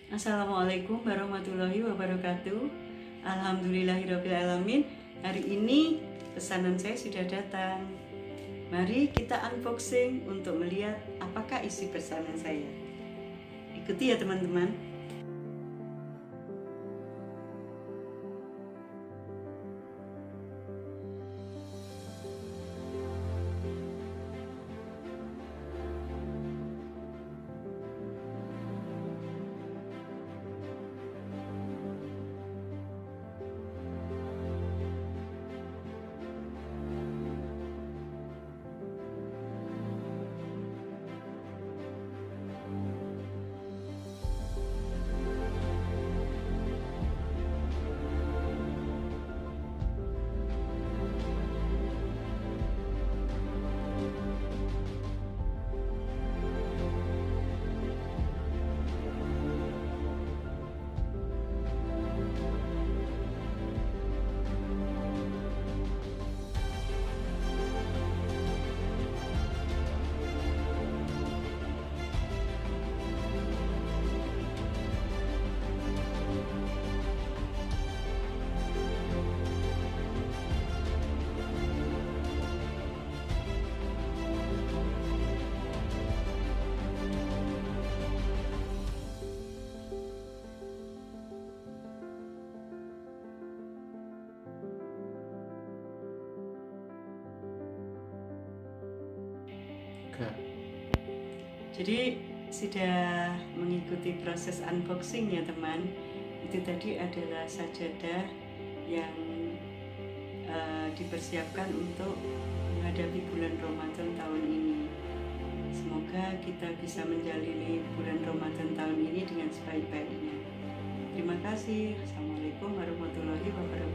Assalamualaikum warahmatullahi wabarakatuh. Alhamdulillahirrabbilalamin. Hari ini pesanan saya sudah datang. Mari kita unboxing untuk melihat apakah isi pesanan saya. Ikuti ya teman-teman. Jadi sudah mengikuti proses unboxing ya teman. Itu tadi adalah sajadah yang dipersiapkan untuk menghadapi bulan Ramadan tahun ini. Semoga kita bisa menjalani bulan Ramadan tahun ini dengan sebaik-baiknya. Terima kasih. Assalamualaikum warahmatullahi wabarakatuh.